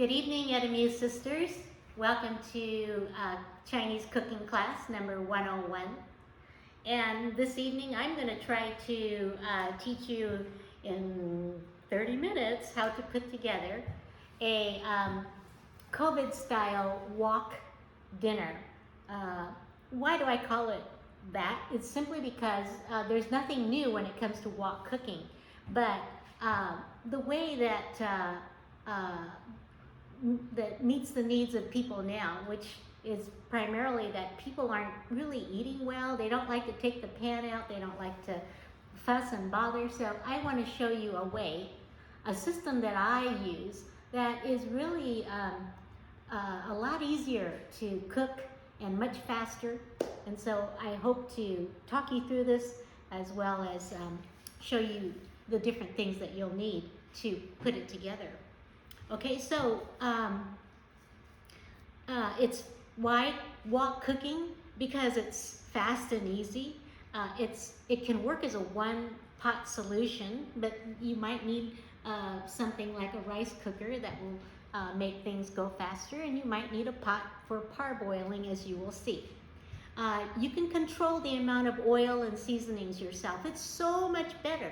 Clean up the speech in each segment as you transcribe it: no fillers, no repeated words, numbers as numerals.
Good evening, Vietnamese sisters. Welcome to Chinese cooking class number 101. And this evening I'm going to try to teach you in 30 minutes how to put together a COVID-style wok dinner. Why do I call it that? It's simply because there's nothing new when it comes to wok cooking. But the way that that meets the needs of people now, which is primarily that people aren't really eating well. They don't like to take the pan out. They don't like to fuss and bother. So I want to show you a way, a system that I use that is really a lot easier to cook and much faster. And so I hope to talk you through this as well as show you the different things that you'll need to put it together. Okay, so it's why wok cooking? Because it's fast and easy. It can work as a one-pot solution, but you might need something like a rice cooker that will make things go faster, and you might need a pot for parboiling, as you will see. You can control the amount of oil and seasonings yourself. It's so much better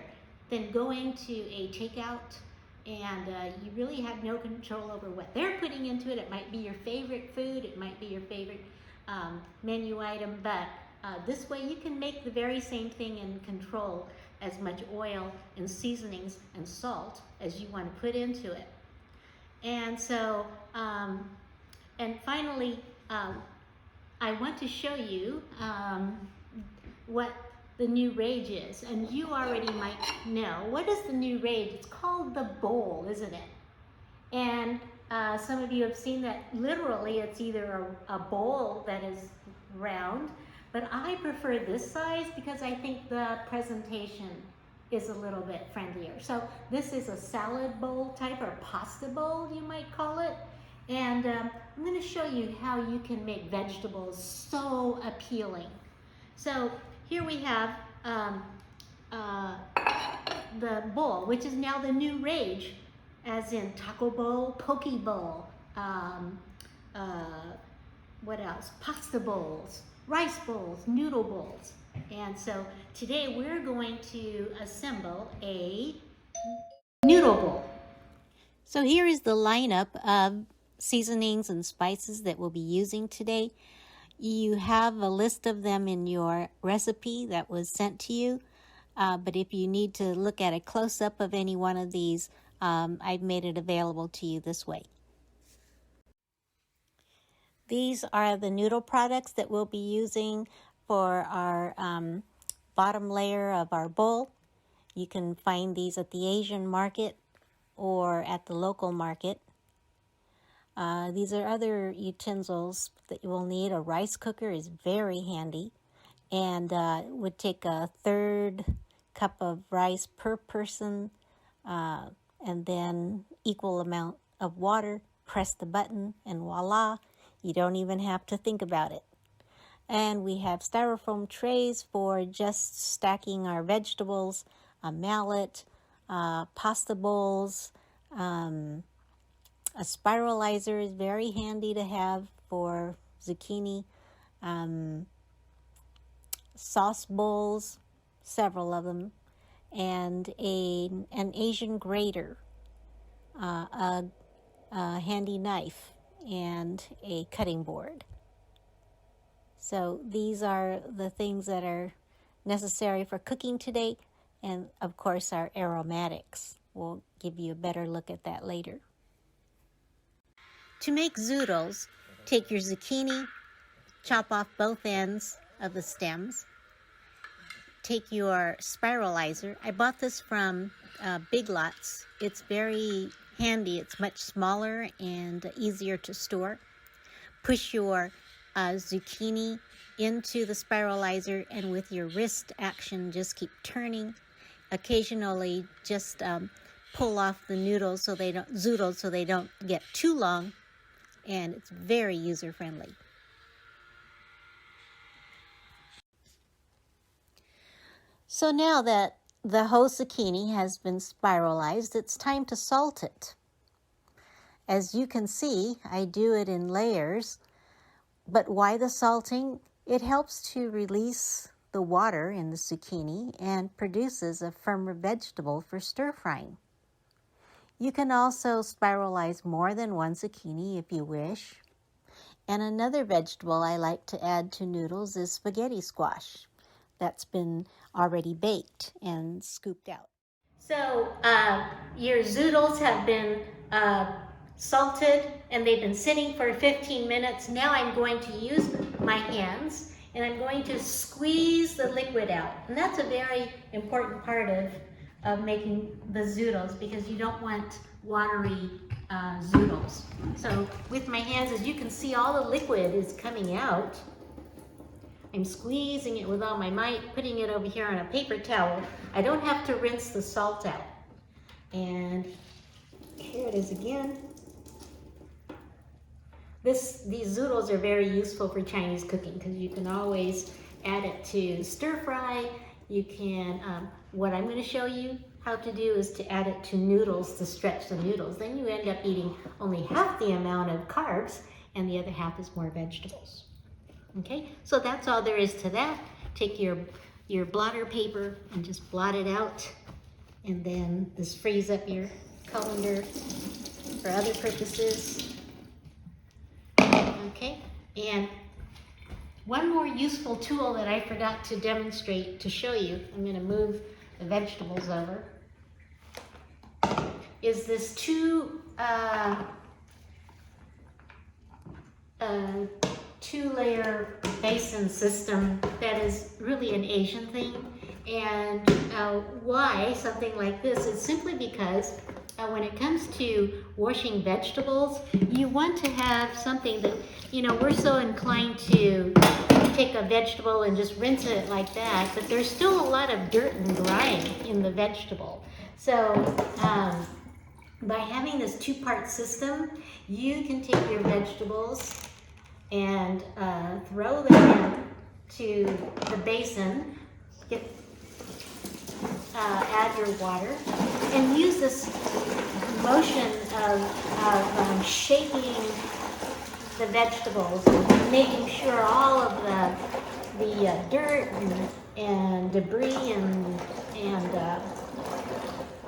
than going to a takeout and you really have no control over what they're putting into it. It might be your favorite food, it might be your favorite menu item, but this way you can make the very same thing and control as much oil and seasonings and salt as you want to put into it. And so, and finally, I want to show you what the new rage is, and you already might know. What is the new rage? It's called the bowl, isn't it? And some of you have seen that literally it's either a bowl that is round, but I prefer this size because I think the presentation is a little bit friendlier. So this is a salad bowl type, or pasta bowl you might call it. And I'm going to show you how you can make vegetables so appealing. So here we have the bowl, which is now the new rage, as in taco bowl, poke bowl, what else? Pasta bowls, rice bowls, noodle bowls. And so today we're going to assemble a noodle bowl. So here is the lineup of seasonings and spices that we'll be using today. You have a list of them in your recipe that was sent to you, but if you need to look at a close-up of any one of these, I've made it available to you this way. These are the noodle products that we'll be using for our bottom layer of our bowl. You can find these at the Asian market or at the local market. These are other utensils that you will need. A rice cooker is very handy, and would take a 1/3 cup of rice per person, and then equal amount of water. Press the button and voila, you don't even have to think about it. And we have styrofoam trays for just stacking our vegetables, a mallet, pasta bowls. A spiralizer is very handy to have for zucchini. Sauce bowls, several of them, and an Asian grater, a handy knife, and a cutting board. So these are the things that are necessary for cooking today, and of course our aromatics. We'll give you a better look at that later. To make zoodles, take your zucchini, chop off both ends of the stems. Take your spiralizer. I bought this from Big Lots. It's very handy. It's much smaller and easier to store. Push your zucchini into the spiralizer, and with your wrist action, just keep turning. Occasionally, just pull off the noodles so they don't zoodles so they don't get too long. And it's very user-friendly. So now that the whole zucchini has been spiralized, it's time to salt it. As you can see, I do it in layers. But why the salting? It helps to release the water in the zucchini and produces a firmer vegetable for stir frying. You can also spiralize more than one zucchini if you wish. And another vegetable I like to add to noodles is spaghetti squash. That's been already baked and scooped out. So your zoodles have been salted and they've been sitting for 15 minutes. Now I'm going to use my hands and I'm going to squeeze the liquid out. And that's a very important part of making the zoodles because you don't want watery zoodles. So with my hands, as you can see, all the liquid is coming out. I'm squeezing it with all my might, putting it over here on a paper towel. I don't have to rinse the salt out. And here it is again. These zoodles are very useful for Chinese cooking because you can always add it to stir fry. You can, what I'm going to show you how to do is to add it to noodles to stretch the noodles. Then you end up eating only half the amount of carbs and the other half is more vegetables. Okay, so that's all there is to that. Take your blotter paper and just blot it out. And then this frees up your colander for other purposes. Okay, and one more useful tool that I forgot to demonstrate to show you, I'm going to move the vegetables over, is this two-layer basin system that is really an Asian thing. And why something like this is simply because when it comes to washing vegetables, you want to have something that, you know, we're so inclined to take a vegetable and just rinse it like that, but there's still a lot of dirt and grime in the vegetable. So by having this two-part system, you can take your vegetables and throw them into the basin, add your water, and use this motion of shaking the vegetables, making sure all of the dirt and debris and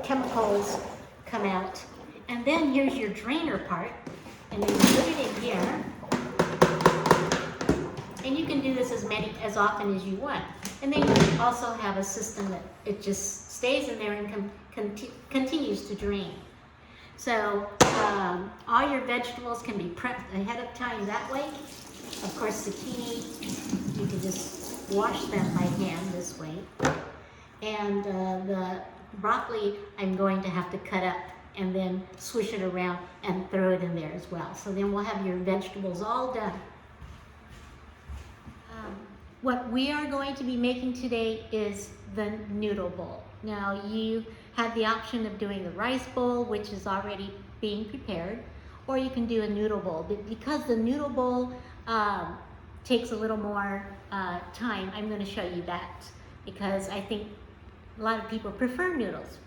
chemicals come out. And then here's your drainer part, and then you put it in here. And you can do this as often as you want. And then you also have a system that it just stays in there and continues to drain. So all your vegetables can be prepped ahead of time that way. Of course, zucchini, you can just wash them by hand this way. And the broccoli, I'm going to have to cut up and then swish it around and throw it in there as well. So then we'll have your vegetables all done. What we are going to be making today is the noodle bowl. Now you have the option of doing the rice bowl, which is already being prepared, or you can do a noodle bowl. But because the noodle bowl takes a little more time, I'm going to show you that because I think a lot of people prefer noodles.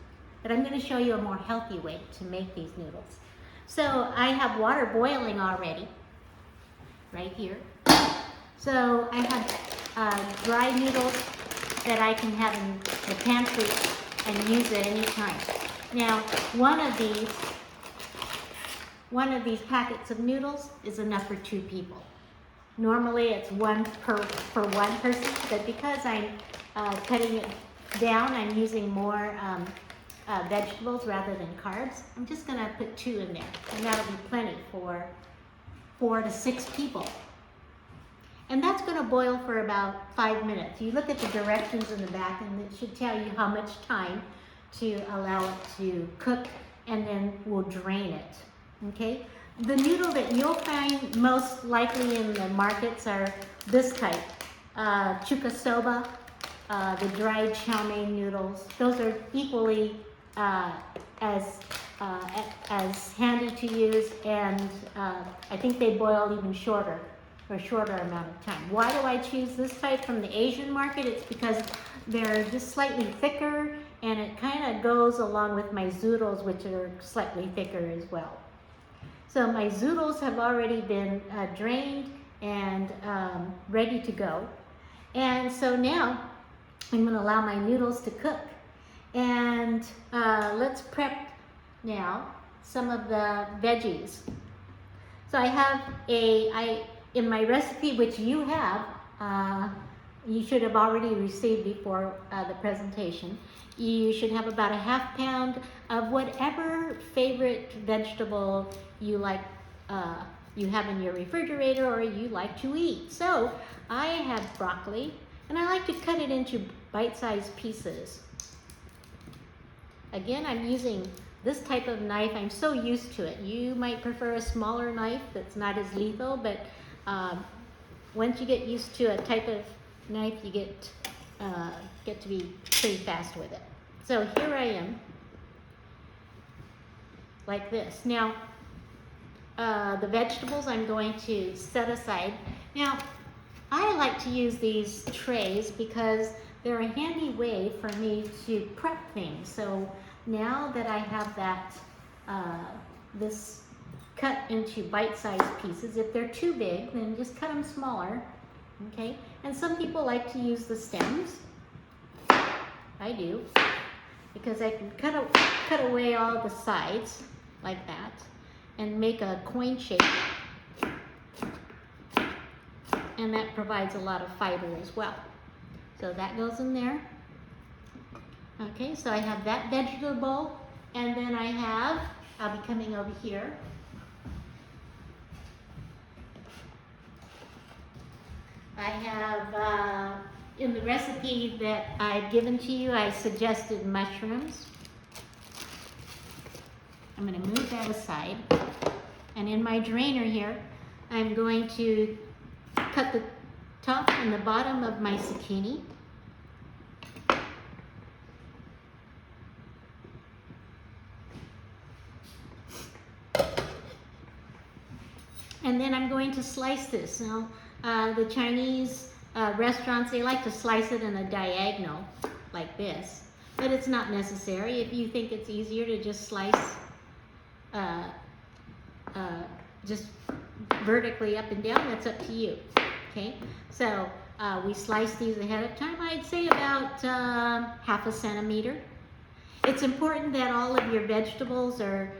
But I'm going to show you a more healthy way to make these noodles. So I have water boiling already, right here. So I have dry noodles that I can have in the pantry and use at any time. Now, one of these packets of noodles is enough for 2 people. Normally it's one for one person, but because I'm cutting it down, I'm using more vegetables rather than carbs. I'm just gonna put 2 in there, and that'll be plenty for 4 to 6 people. And that's going to boil for about 5 minutes. You look at the directions in the back and it should tell you how much time to allow it to cook, and then we'll drain it, okay? The noodle that you'll find most likely in the markets are this type, chuka soba, the dried chow mein noodles. Those are equally as handy to use, and I think they boil even shorter. For a shorter amount of time. Why do I choose this type from the Asian market? It's because they're just slightly thicker, and it kind of goes along with my zoodles, which are slightly thicker as well. So my zoodles have already been drained and ready to go. And so now I'm going to allow my noodles to cook. And let's prep now some of the veggies. So I have in my recipe, which you have, you should have already received before the presentation. You should have about a ½ pound of whatever favorite vegetable you like, you have in your refrigerator or you like to eat. So I have broccoli, and I like to cut it into bite-sized pieces. Again, I'm using this type of knife. I'm so used to it. You might prefer a smaller knife that's not as lethal, but once you get used to a type of knife, you get to be pretty fast with it. So here I am, like this. Now, the vegetables I'm going to set aside. Now, I like to use these trays because they're a handy way for me to prep things. So now that I have that, this cut into bite-sized pieces, if they're too big, then just cut them smaller, okay? And some people like to use the stems. I do, because I can cut away all the sides like that and make a coin shape. And that provides a lot of fiber as well. So that goes in there. Okay, so I have that vegetable, and then I'll be coming over here. I have, in the recipe that I've given to you, I suggested mushrooms. I'm going to move that aside. And in my drainer here, I'm going to cut the top and the bottom of my zucchini. And then I'm going to slice this. Now, the Chinese restaurants, they like to slice it in a diagonal like this, but it's not necessary. If you think it's easier to just slice just vertically up and down, that's up to you. Okay, so we slice these ahead of time. I'd say about ½ centimeter. It's important that all of your vegetables are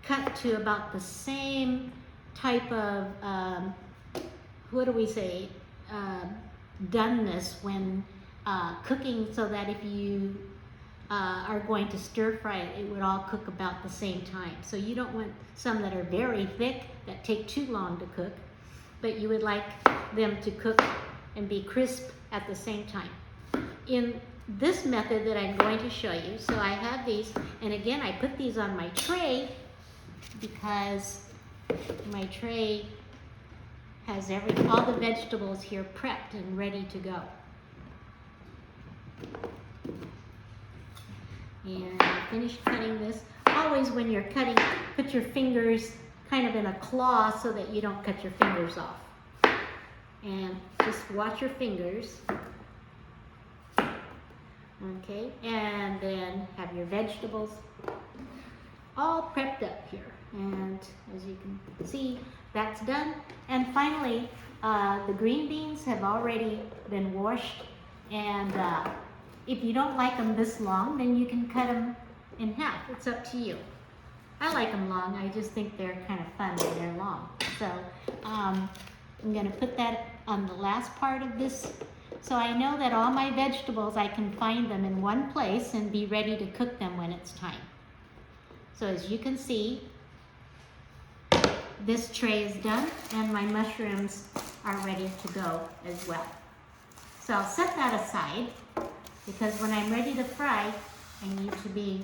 cut to about the same type of, what do we say, doneness when cooking, so that if you are going to stir fry it, it would all cook about the same time. So you don't want some that are very thick that take too long to cook, but you would like them to cook and be crisp at the same time. In this method that I'm going to show you, so I have these, and again I put these on my tray because my tray has all the vegetables here prepped and ready to go. And I finished cutting this. Always when you're cutting, put your fingers kind of in a claw so that you don't cut your fingers off. And just watch your fingers. Okay, and then have your vegetables all prepped up here. And as you can see, that's done. And finally, the green beans have already been washed. And if you don't like them this long, then you can cut them in half. It's up to you. I like them long. I just think they're kind of fun when they're long. So I'm going to put that on the last part of this. So I know that all my vegetables, I can find them in one place and be ready to cook them when it's time. So as you can see, this tray is done and my mushrooms are ready to go as well. So I'll set that aside because when I'm ready to fry, I need to be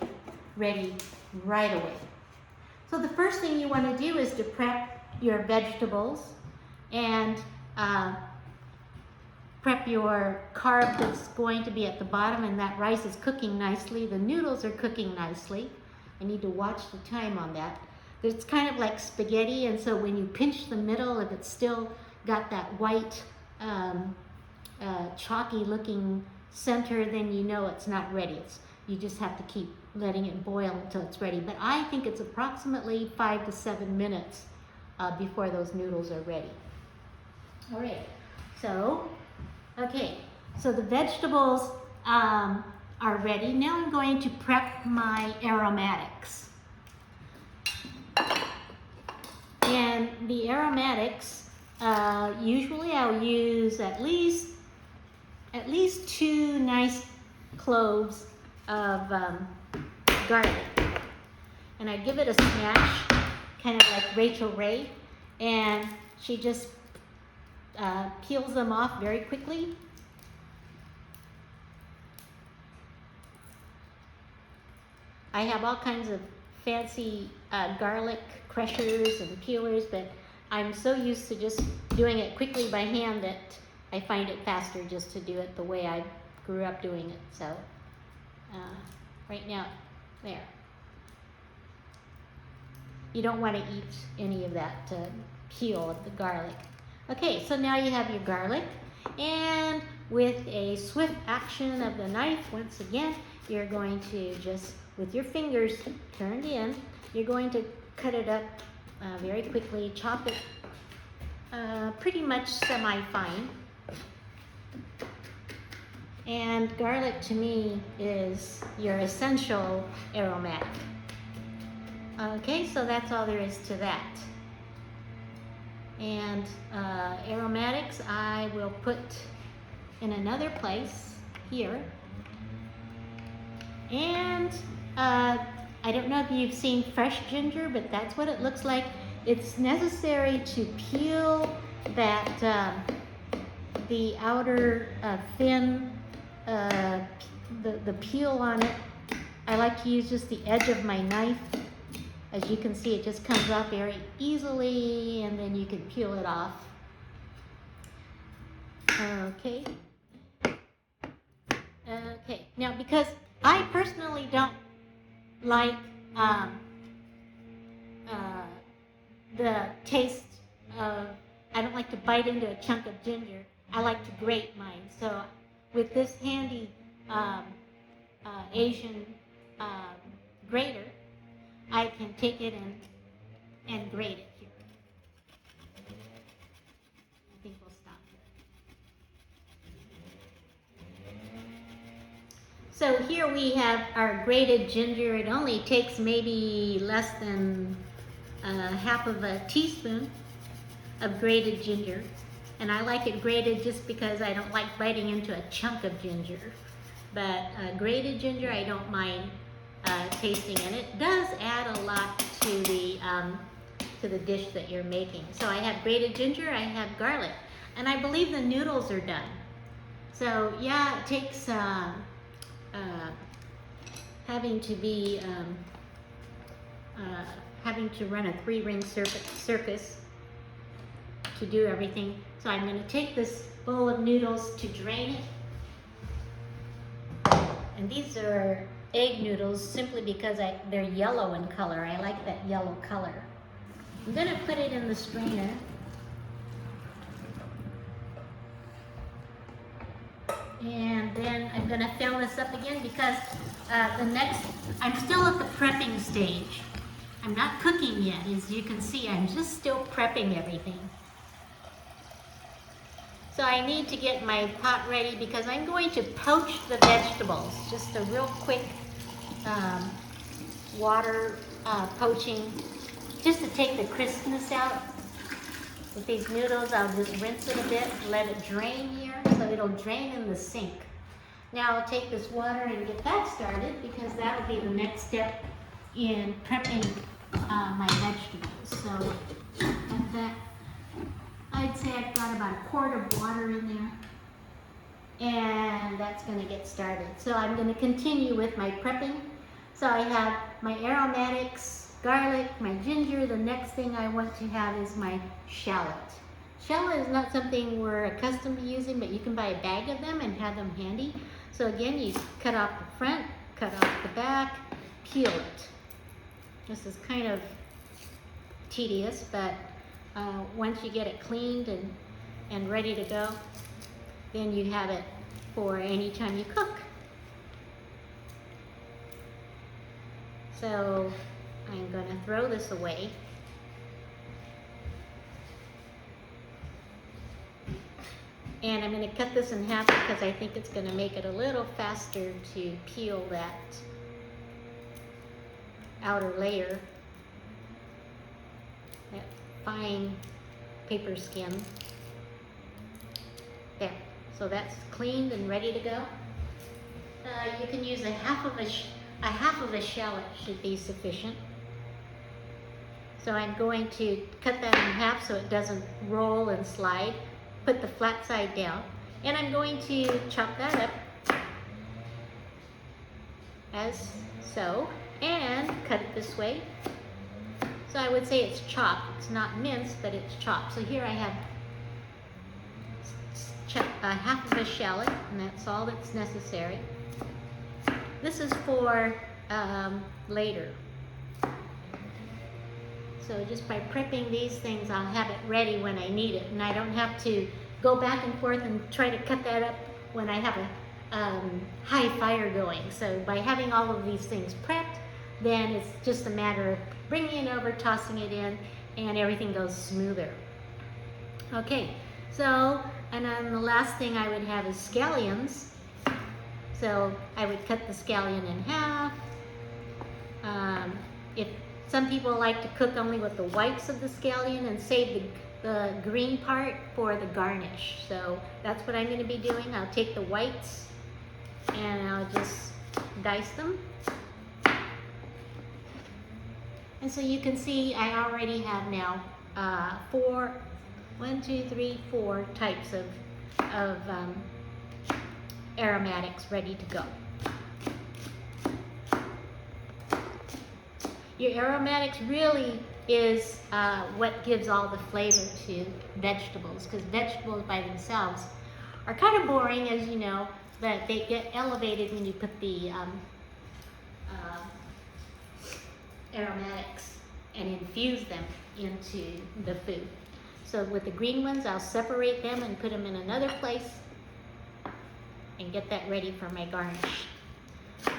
ready right away. So the first thing you want to do is to prep your vegetables and prep your carb that's going to be at the bottom, and that rice is cooking nicely. The noodles are cooking nicely. I need to watch the time on that. It's kind of like spaghetti, and so when you pinch the middle, if it's still got that white, chalky looking center, then you know it's not ready. You just have to keep letting it boil until it's ready. But I think it's approximately 5 to 7 minutes before those noodles are ready. All right, so, okay, so the vegetables are ready. Now I'm going to prep my aromatics. And the aromatics, usually I'll use at least 2 nice cloves of garlic. And I give it a smash, kind of like Rachel Ray, and she just peels them off very quickly. I have all kinds of fancy garlic crushers and peelers, but I'm so used to just doing it quickly by hand that I find it faster just to do it the way I grew up doing it. So right now, there. You don't want to eat any of that peel of the garlic. Okay, so now you have your garlic, and with a swift action of the knife, once again, you're going to just, with your fingers turned in, you're going to cut it up very quickly, chop it pretty much semi-fine. And garlic to me is your essential aromatic. Okay, so that's all there is to that. And aromatics I will put in another place here. And I don't know if you've seen fresh ginger, but that's what it looks like. It's necessary to peel that the outer thin, the peel on it. I like to use just the edge of my knife. As you can see, it just comes off very easily, and then you can peel it off. Okay. Okay, now because I personally don't like the taste of, I don't like to bite into a chunk of ginger. I like to grate mine. So with this handy Asian grater, I can take it and grate it here. I think we'll stop here. So here we have our grated ginger. It only takes maybe less than half of a teaspoon of grated ginger. And I like it grated just because I don't like biting into a chunk of ginger. But grated ginger, I don't mind tasting, and it does add a lot to the dish that you're making. So I have grated ginger, I have garlic, and I believe the noodles are done. So yeah, it takes having to run a 3-ring circus to do everything. So I'm going to take this bowl of noodles to drain it, and these are egg noodles simply because they're yellow in color. I like that yellow color. I'm going to put it in the strainer. And then I'm going to fill this up again because I'm still at the prepping stage. I'm not cooking yet. As you can see, I'm just still prepping everything. So I need to get my pot ready because I'm going to poach the vegetables. Just a real quick water poaching, just to take the crispness out. With these noodles, I'll just rinse it a bit, let it drain here, so it'll drain in the sink. Now I'll take this water and get that started because that'll be the next step in prepping my vegetables. So at that, I'd say I've got about a quart of water in there, and that's going to get started. So I'm going to continue with my prepping. So I have my aromatics, garlic, my ginger. The next thing I want to have is my shallot. Shallot is not something we're accustomed to using, but you can buy a bag of them and have them handy. So again, you cut off the front, cut off the back, peel it. This is kind of tedious, but once you get it cleaned and ready to go, then you have it for any time you cook. So I'm going to throw this away. And I'm going to cut this in half because I think it's going to make it a little faster to peel that outer layer, that fine paper skin. There. So that's cleaned and ready to go. You can use a half of a shallot should be sufficient. So I'm going to cut that in half so it doesn't roll and slide. Put the flat side down, and I'm going to chop that up as so, and cut it this way. So I would say it's chopped. It's not minced, but it's chopped. So here I have half of a shallot, and that's all that's necessary. This is for later. So just by prepping these things, I'll have it ready when I need it, and I don't have to go back and forth and try to cut that up when I have a high fire going. So by having all of these things prepped, then it's just a matter of bringing it over, tossing it in, and everything goes smoother. Okay, so, and then the last thing I would have is scallions. So I would cut the scallion in half. If some people like to cook only with the whites of the scallion and save the green part for the garnish. So that's what I'm going to be doing. I'll take the whites and I'll just dice them. And so you can see I already have now four types of aromatics ready to go. Your aromatics really is what gives all the flavor to vegetables, because vegetables by themselves are kind of boring, as you know, but they get elevated when you put the aromatics and infuse them into the food. So with the green ones, I'll separate them and put them in another place and get that ready for my garnish.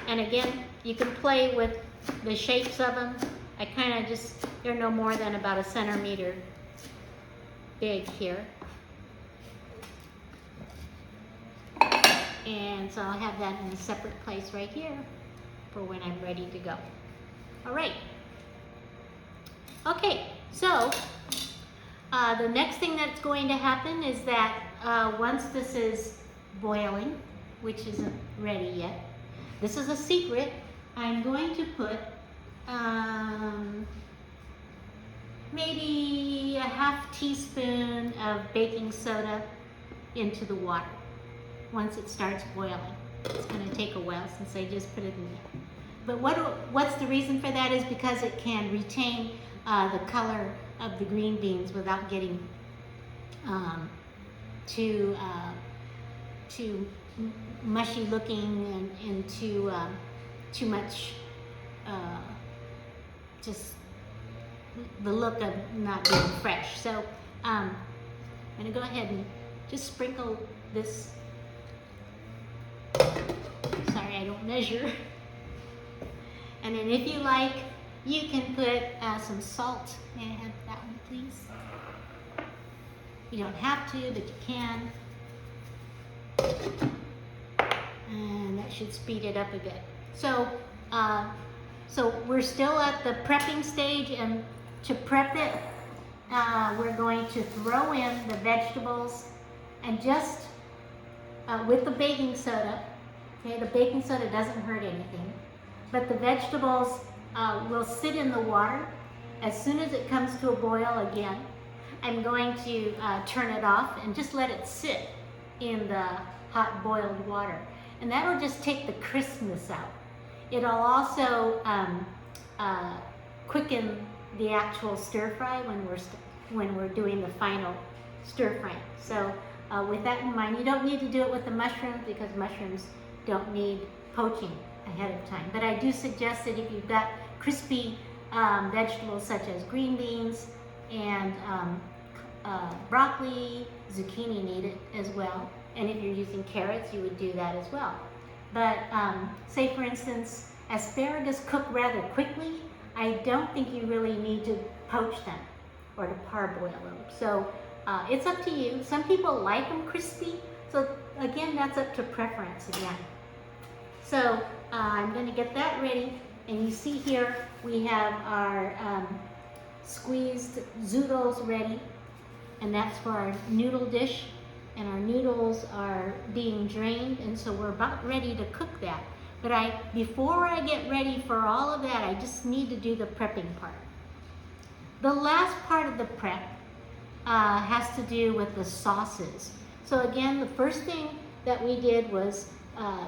And again, you can play with the shapes of them. I kind of just, they're no more than about a centimeter big here. And so I'll have that in a separate place right here for when I'm ready to go. All right. Okay, so the next thing that's going to happen is that once this is boiling, which isn't ready yet, this is a secret, I'm going to put maybe a half teaspoon of baking soda into the water once it starts boiling. It's going to take a while since I just put it in there. But what's the reason for that is because it can retain the color of the green beans without getting too mushy looking and too much just the look of not being fresh. So I'm going to go ahead and just sprinkle this. Sorry, I don't measure. And then if you like, you can put some salt. May I have that one, please? You don't have to, but you can. And that should speed it up a bit. So, so we're still at the prepping stage, and to prep it, we're going to throw in the vegetables and just with the baking soda. Okay, the baking soda doesn't hurt anything, but the vegetables will sit in the water. As soon as it comes to a boil again, I'm going to turn it off and just let it sit in the hot boiled water. And that'll just take the crispness out. It'll also quicken the actual stir fry when we're doing the final stir fry. So with that in mind, you don't need to do it with the mushrooms because mushrooms don't need poaching ahead of time. But I do suggest that if you've got crispy vegetables such as green beans and broccoli, zucchini need it as well. And if you're using carrots, you would do that as well. But say for instance, asparagus cook rather quickly. I don't think you really need to poach them or to parboil them. So it's up to you. Some people like them crispy. So again, that's up to preference again. So I'm going to get that ready. And you see here we have our squeezed zoodles ready. And that's for our noodle dish. And our noodles are being drained, and so we're about ready to cook that. But before I get ready for all of that, I just need to do the prepping part. The last part of the prep has to do with the sauces. So again, the first thing that we did was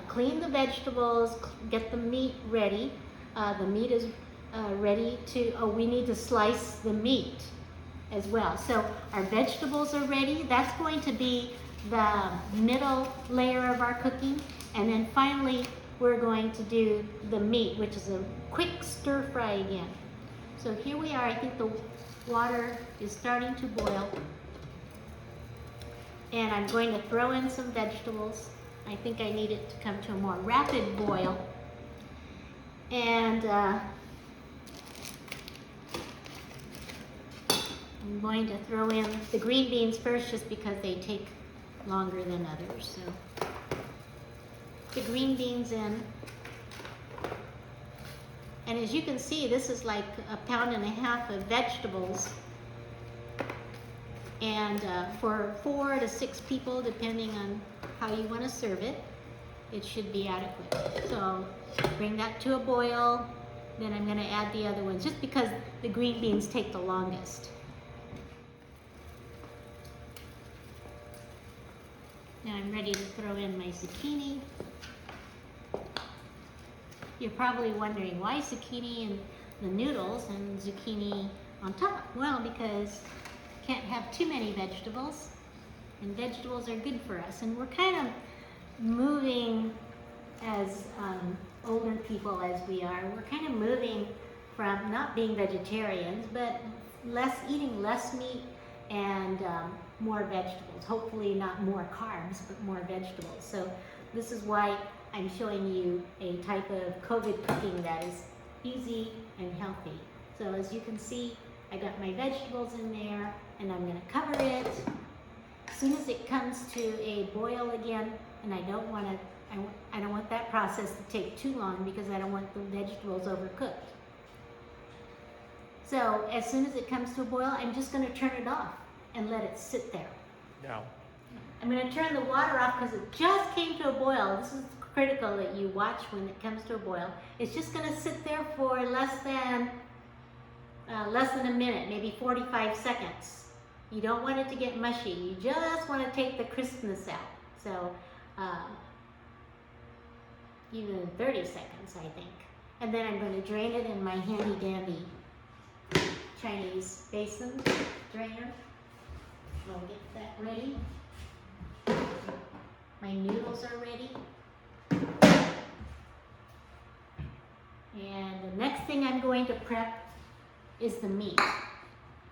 clean the vegetables, get the meat ready. The meat is ready to, we need to slice the meat as well. So our vegetables are ready. That's going to be the middle layer of our cooking. And then finally, we're going to do the meat, which is a quick stir fry again. So here we are. I think the water is starting to boil. And I'm going to throw in some vegetables. I think I need it to come to a more rapid boil. And I'm going to throw in the green beans first just because they take longer than others. So the green beans in. And as you can see, this is like 1.5 pounds of vegetables. And for 4 to 6 people, depending on how you want to serve it, it should be adequate. So bring that to a boil. Then I'm going to add the other ones just because the green beans take the longest. Now I'm ready to throw in my zucchini. You're probably wondering why zucchini and the noodles and zucchini on top. Well, because you can't have too many vegetables, and vegetables are good for us. And we're kind of moving as older people as we are. We're kind of moving from not being vegetarians, but eating less meat and more vegetables. Hopefully not more carbs, but more vegetables. So this is why I'm showing you a type of COVID cooking that is easy and healthy. So as you can see, I got my vegetables in there, and I'm going to cover it. As soon as it comes to a boil again, and I don't want that process to take too long because I don't want the vegetables overcooked. So as soon as it comes to a boil, I'm just going to turn it off and let it sit there. Now, I'm going to turn the water off because it just came to a boil. This is critical that you watch when it comes to a boil. It's just going to sit there for less than a minute, maybe 45 seconds. You don't want it to get mushy. You just want to take the crispness out. So even 30 seconds, I think. And then I'm going to drain it in my handy dandy Chinese basin drainer. I'll get that ready. My noodles are ready. And the next thing I'm going to prep is the meat.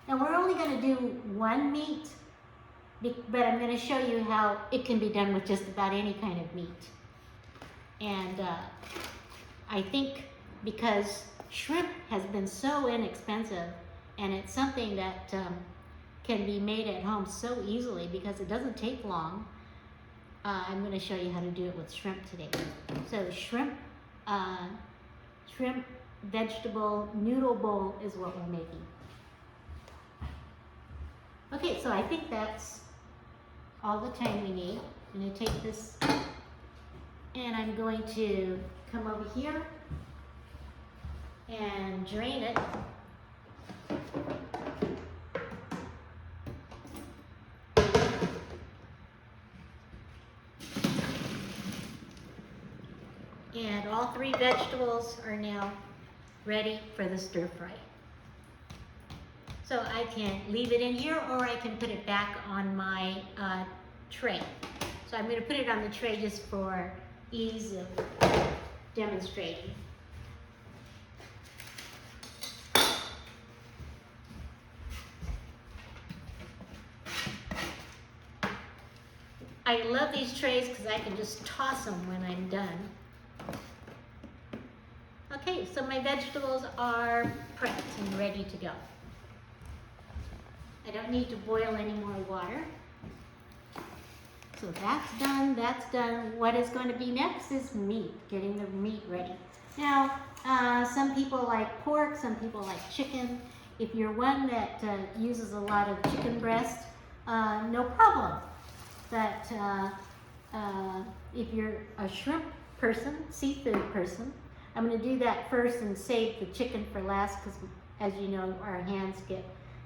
Now we're only going to do one meat, but I'm going to show you how it can be done with just about any kind of meat. And I think because shrimp has been so inexpensive, and it's something that can be made at home so easily because it doesn't take long, I'm going to show you how to do it with shrimp today. So shrimp vegetable noodle bowl is what we're making. Okay, so I think that's all the time we need. I'm going to take this and I'm going to come over here and drain it. And all 3 vegetables are now ready for the stir fry. So I can leave it in here or I can put it back on my tray. So I'm going to put it on the tray just for ease of demonstrating. I love these trays because I can just toss them when I'm done. so my vegetables are prepped and ready to go. I don't need to boil any more water. So that's done, that's done. What is going to be next is meat, getting the meat ready. Now, some people like pork, some people like chicken. If you're one that uses a lot of chicken breast, no problem. But if you're a shrimp person, seafood person, I'm going to do that first and save the chicken for last because, as you know, our hands get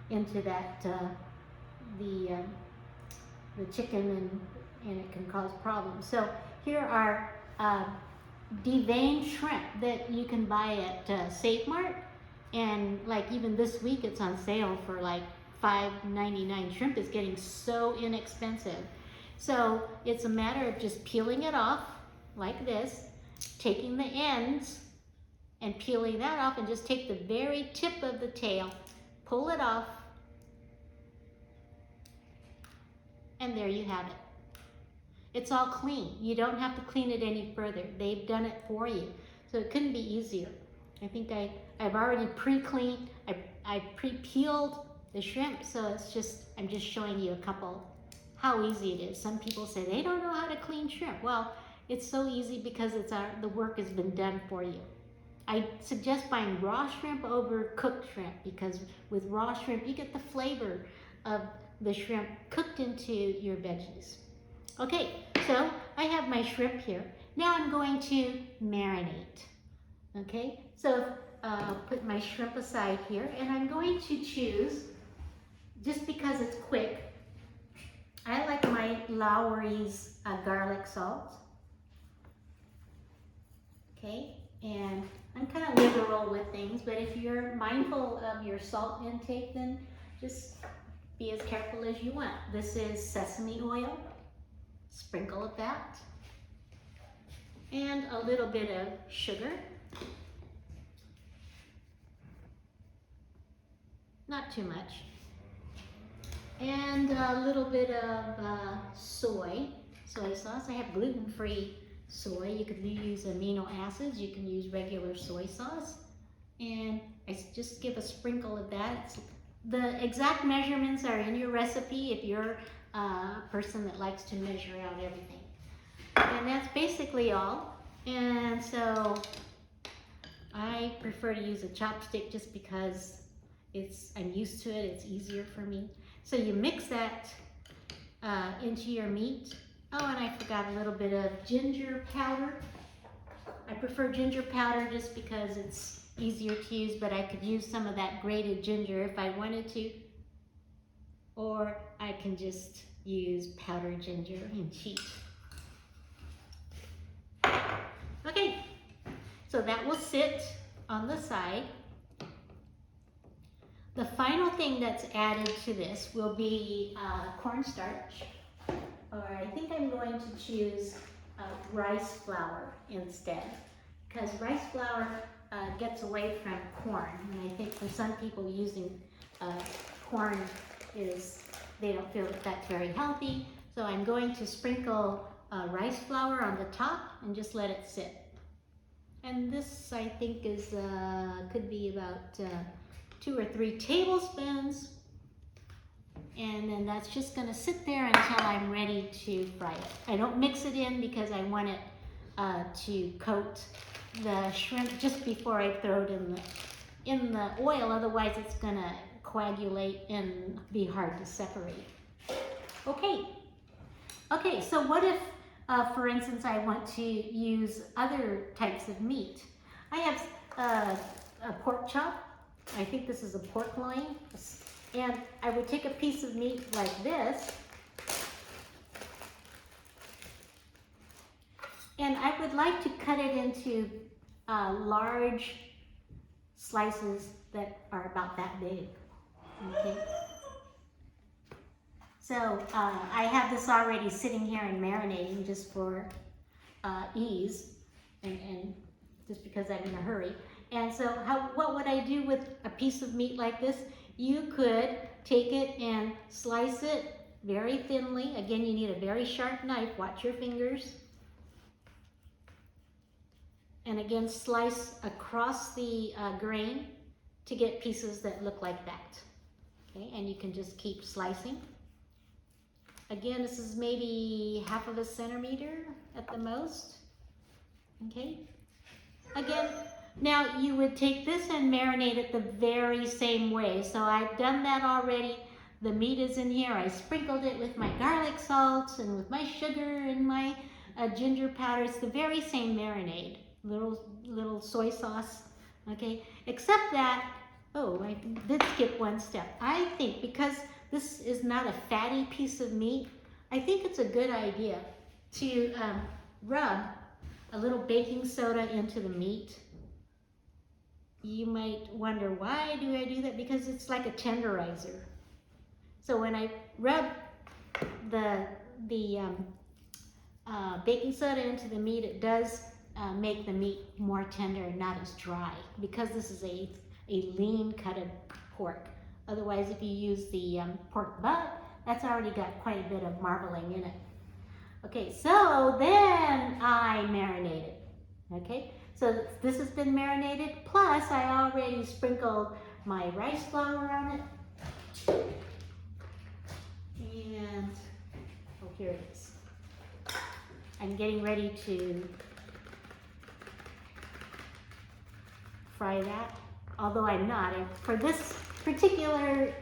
into that, the chicken, and it can cause problems. So here are deveined shrimp that you can buy at Save Mart, and like even this week it's on sale for like $5.99. Shrimp is getting so inexpensive. So it's a matter of just peeling it off like this, taking the ends and peeling that off, and just take the very tip of the tail, pull it off, and there you have it. It's all clean. You don't have to clean it any further. They've done it for you. So it couldn't be easier. I think I've already pre-cleaned, I pre-peeled the shrimp, so I'm just showing you a couple, how easy it is. Some people say they don't know how to clean shrimp. Well, it's so easy because the work has been done for you. I suggest buying raw shrimp over cooked shrimp, because with raw shrimp, you get the flavor of the shrimp cooked into your veggies. Okay, so I have my shrimp here. Now I'm going to marinate. Okay, so I'll put my shrimp aside here, and I'm going to choose, just because it's quick, I like my Lowry's garlic salt. Okay, and I'm kind of liberal with things, but if you're mindful of your salt intake, then just be as careful as you want. This is sesame oil. Sprinkle of that, and a little bit of sugar, not too much, and a little bit of soy sauce. I have gluten-free soy. You could use amino acids, you can use regular soy sauce, and I just give a sprinkle of that. The exact measurements are in your recipe if you're a person that likes to measure out everything. And that's basically all. And so I prefer to use a chopstick just because I'm used to it, it's easier for me. So you mix that into your meat. Oh, and I forgot a little bit of ginger powder. I prefer ginger powder just because it's easier to use, but I could use some of that grated ginger if I wanted to. Or I can just use powdered ginger and cheat. Okay, so that will sit on the side. The final thing that's added to this will be cornstarch, or I think I'm going to choose rice flour instead, because rice flour gets away from corn, and I think for some people using corn they don't feel that that's very healthy. So I'm going to sprinkle rice flour on the top and just let it sit. And this I think is could be about 2 or 3 tablespoons, and then that's just going to sit there until I'm ready to fry it. I don't mix it in because I want it to coat the shrimp just before I throw it in the oil, otherwise it's going to coagulate and be hard to separate. Okay, so what if for instance I want to use other types of meat? I have a pork chop. I think this is a pork loin, and I would take a piece of meat like this, and I would like to cut it into large slices that are about that big. Okay. So I have this already sitting here and marinating just for ease, and just because I'm in a hurry. And so what would I do with a piece of meat like this? You could take it and slice it very thinly. Again, you need a very sharp knife. Watch your fingers. And again, slice across the grain to get pieces that look like that. Okay, and you can just keep slicing. Again, this is maybe 1/2 centimeter at the most. Okay, again, now you would take this and marinate it the very same way. So I've done that already. The meat is in here. I sprinkled it with my garlic salt and with my sugar and my ginger powder. It's the very same marinade. Little soy sauce, okay? Except that, oh, I did skip one step. I think because this is not a fatty piece of meat, I think it's a good idea to rub a little baking soda into the meat. You might wonder, why do I do that? Because it's like a tenderizer. So when I rub the baking soda into the meat, it does make the meat more tender and not as dry, because this is a lean cutted pork. Otherwise, if you use the pork butt, that's already got quite a bit of marbling in it. Okay, so then I marinate it. Okay, so this has been marinated, plus I already sprinkled my rice flour on it. And, oh, here it is. I'm getting ready to fry that, although I'm not. For this particular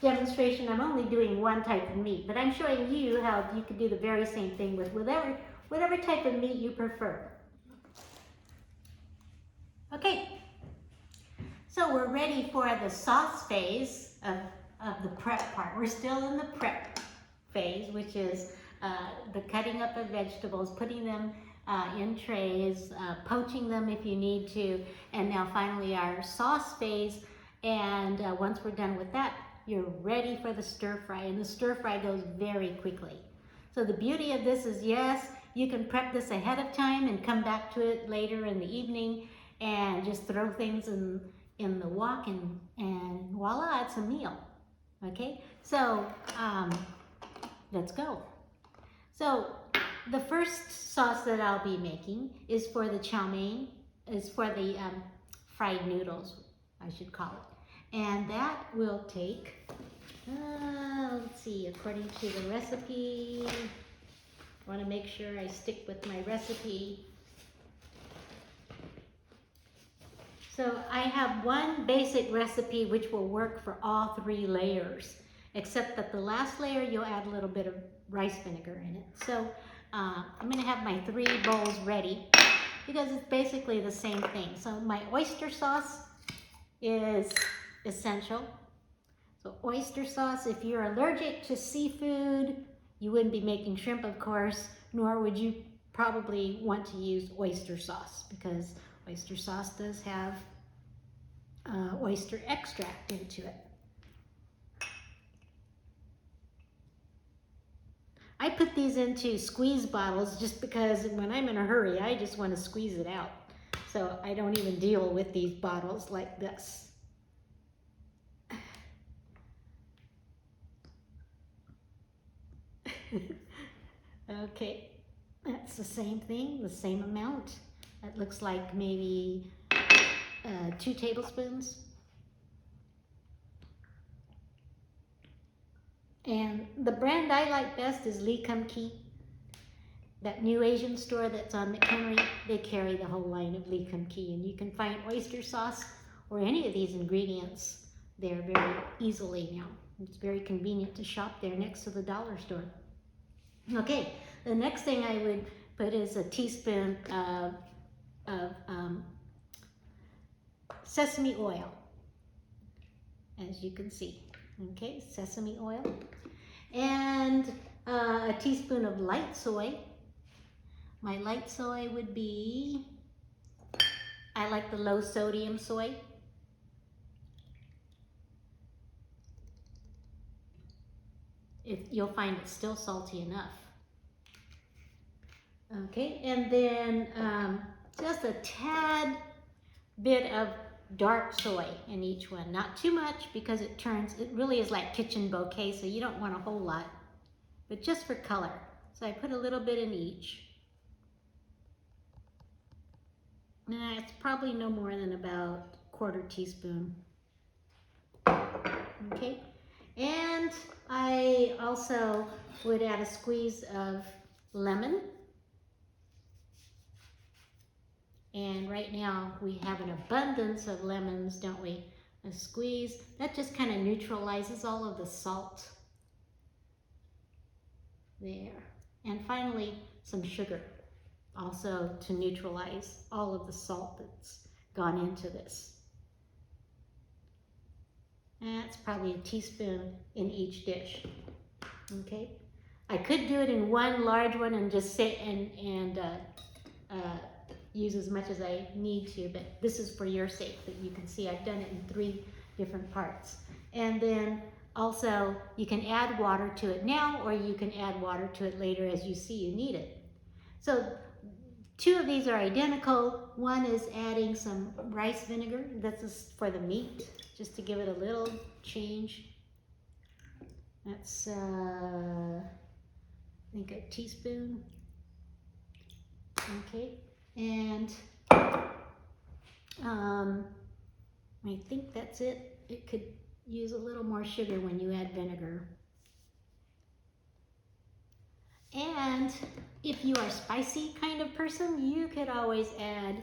demonstration, I'm only doing one type of meat, but I'm showing you how you can do the very same thing with whatever type of meat you prefer. Okay, so we're ready for the sauce phase of the prep part. We're still in the prep phase, which is the cutting up of vegetables, putting them in trays, poaching them if you need to, and now finally our sauce phase. And once we're done with that, you're ready for the stir fry, and the stir fry goes very quickly. So the beauty of this is, yes, you can prep this ahead of time and come back to it later in the evening and just throw things in the wok, and voila, it's a meal. Okay, so let's go. So the first sauce that I'll be making is for the chow mein, is for the fried noodles, I should call it. And that will take, let's see, according to the recipe, I want to make sure I stick with my recipe. So I have one basic recipe which will work for all 3 layers, except that the last layer you'll add a little bit of rice vinegar in it. So I'm going to have my 3 bowls ready because it's basically the same thing. So my oyster sauce is essential. So oyster sauce, if you're allergic to seafood, you wouldn't be making shrimp, of course, nor would you probably want to use oyster sauce, because oyster sauce does have oyster extract into it. I put these into squeeze bottles just because when I'm in a hurry, I just want to squeeze it out. So I don't even deal with these bottles like this. Okay, that's the same thing, the same amount. That looks like maybe 2 tablespoons. And the brand I like best is Lee Kum Kee. That new Asian store that's on McHenry, they carry the whole line of Lee Kum Kee, and you can find oyster sauce or any of these ingredients there very easily now. It's very convenient to shop there next to the dollar store. Okay, the next thing I would put is a teaspoon of sesame oil, as you can see. Okay, sesame oil, and a teaspoon of light soy. My light soy would be, I like the low sodium soy. You'll find it's still salty enough. Okay, and then just a tad bit of dark soy in each one. Not too much, because it really is like kitchen bouquet, so you don't want a whole lot, but just for color. So I put a little bit in each. Nah, it's probably no more than about quarter teaspoon. Okay, and I also would add a squeeze of lemon. And right now we have an abundance of lemons, don't we? A squeeze, that just kind of neutralizes all of the salt. There. And finally, some sugar, also to neutralize all of the salt that's gone into this. That's probably a teaspoon in each dish. Okay, I could do it in one large one and just sit and use as much as I need to, but this is for your sake that you can see I've done it in 3 different parts. And then also you can add water to it now, or you can add water to it later as you see you need it. So 2 of these are identical. One is adding some rice vinegar. This is for the meat, just to give it a little change. That's I think a teaspoon. Okay, and I think that's it. It could use a little more sugar when you add vinegar. And if you are a spicy kind of person, you could always add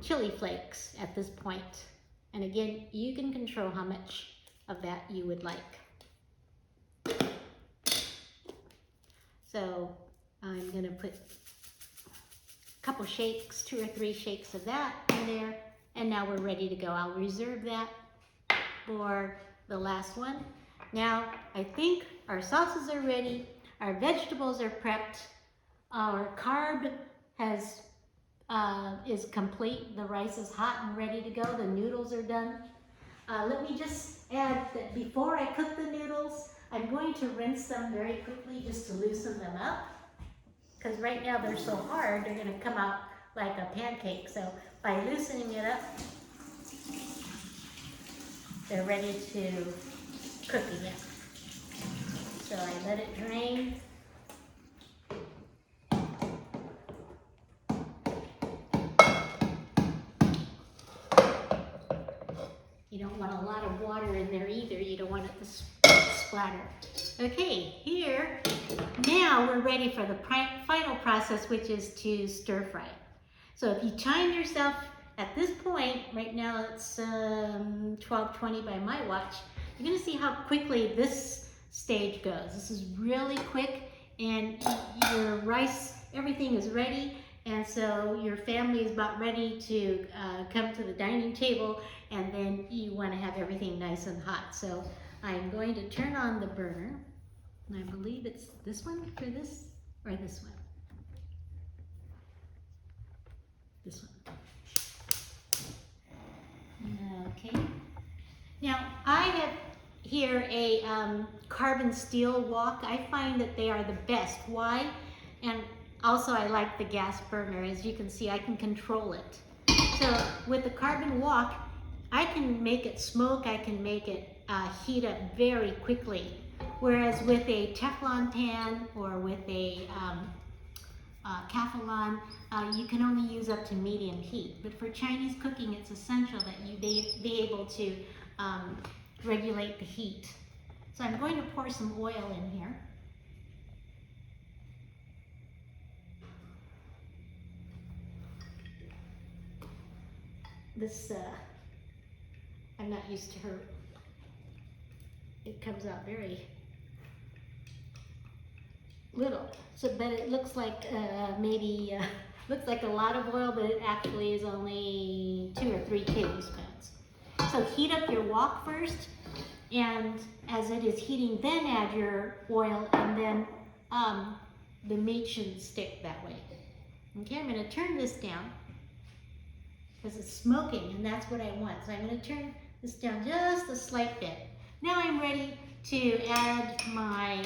chili flakes at this point. And again, you can control how much of that you would like. So I'm gonna put a couple shakes, 2 or 3 shakes of that in there, and now we're ready to go. I'll reserve that for the last one. Now, I think our sauces are ready, our vegetables are prepped, our carb is complete, the rice is hot and ready to go, the noodles are done. Let me just add that before I cook the noodles, I'm going to rinse them very quickly just to loosen them up, because right now they're so hard, they're gonna come out like a pancake. So by loosening it up, they're ready to cook again. So I let it drain. You don't want a lot of water in there either. You don't want it to splatter. Okay, here, now we're ready for the final process, which is to stir fry. So if you time yourself at this point, right now it's 12:20 by my watch, you're gonna see how quickly this stage goes. This is really quick, and your rice, everything is ready, and so your family is about ready to come to the dining table, and then you want to have everything nice and hot. So I'm going to turn on the burner, and I believe it's this one for this, or this one. This one. Okay. Now I have here a carbon steel wok. I find that they are the best. Why? And also I like the gas burner. As you can see, I can control it. So with the carbon wok, I can make it smoke, I can make it heat up very quickly. Whereas with a Teflon pan or with a Teflon, you can only use up to medium heat. But for Chinese cooking, it's essential that you be able to regulate the heat. So I'm going to pour some oil in here. This, I'm not used to her. It comes out very little. So, but it looks like maybe, looks like a lot of oil, but it actually is only 2 or 3 tablespoons. So heat up your wok first, and as it is heating, then add your oil, and then the meat should stick that way. Okay, I'm going to turn this down because it's smoking, and that's what I want. So I'm going to turn this down just a slight bit. Now I'm ready to add my,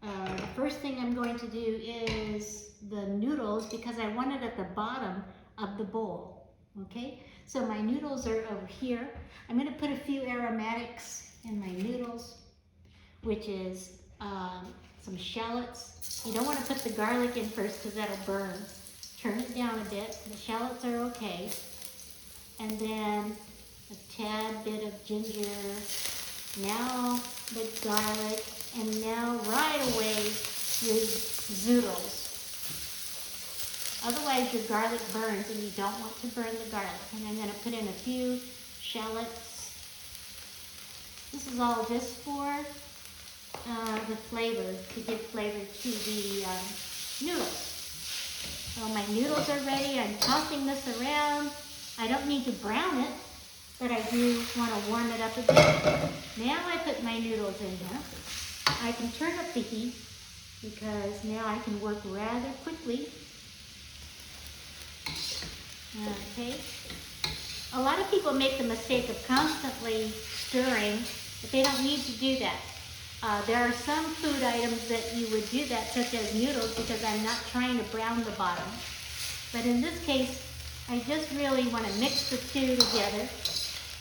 the first thing I'm going to do is the noodles, because I want it at the bottom of the bowl. Okay, so my noodles are over here. I'm going to put a few aromatics in my noodles, which is some shallots. You don't want to put the garlic in first because that'll burn. Turn it down a bit. The shallots are okay. And then a tad bit of ginger. Now the garlic. And now right away your zoodles. Otherwise your garlic burns and you don't want to burn the garlic. And I'm going to put in a few shallots. This is all just for the flavor, to give flavor to the noodles. So my noodles are ready. I'm tossing this around. I don't need to brown it, but I do want to warm it up a bit. Now I put my noodles in here. I can turn up the heat because now I can work rather quickly. Okay. A lot of people make the mistake of constantly stirring, but they don't need to do that. There are some food items that you would do that, such as noodles, because I'm not trying to brown the bottom. But in this case, I just really want to mix the two together.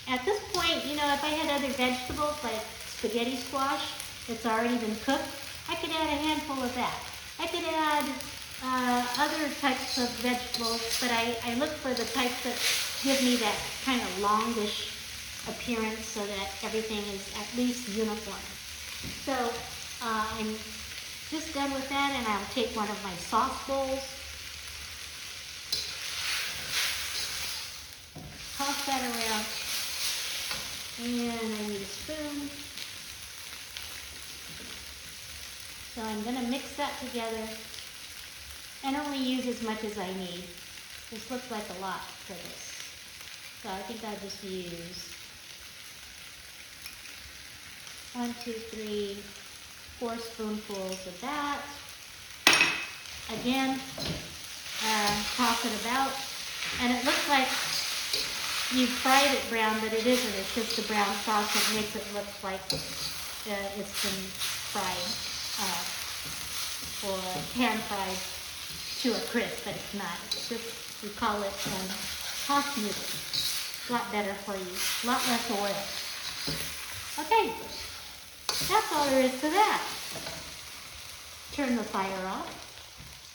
At this point, you know, if I had other vegetables like spaghetti squash that's already been cooked, I could add a handful of that. I could add other types of vegetables, but I look for the types that give me that kind of longish appearance so that everything is at least uniform. So I'm just done with that, and I'll take one of my sauce bowls, toss that around, and I need a spoon. So I'm going to mix that together and only use as much as I need. This looks like a lot for this. So I think I'll just use 1, 2, 3, 4 spoonfuls of that. Again, toss it about. And it looks like you fried it brown, but it isn't. It's just the brown sauce that makes it look like it's been fried or pan-fried to a crisp, but it's not. It's just, we call it tossed noodles. A lot better for you. A lot less oil. Okay. That's all there is to that. Turn the fire off.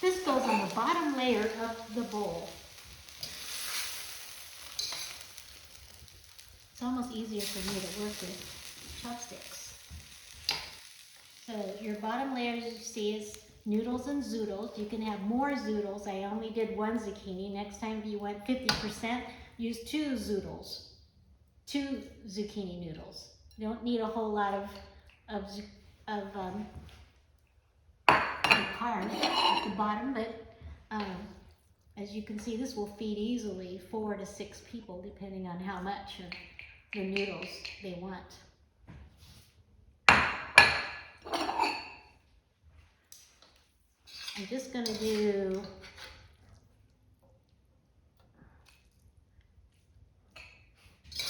This goes on the bottom layer of the bowl. It's almost easier for me to work with chopsticks. So your bottom layer, as you see, is noodles and zoodles. You can have more zoodles. I only did 1 zucchini. Next time if you went 50%, use 2 zoodles. 2 zucchini noodles. You don't need a whole lot of carbs at the bottom, but as you can see, this will feed easily 4 to 6 people, depending on how much of the noodles they want. I'm just going to do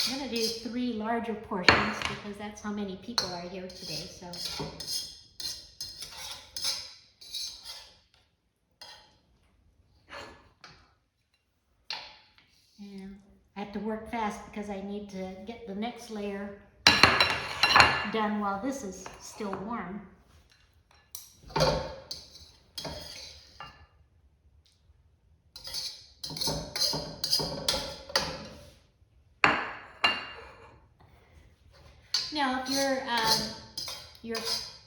I'm going to do 3 larger portions because that's how many people are here today. So, and I have to work fast because I need to get the next layer done while this is still warm. Now, if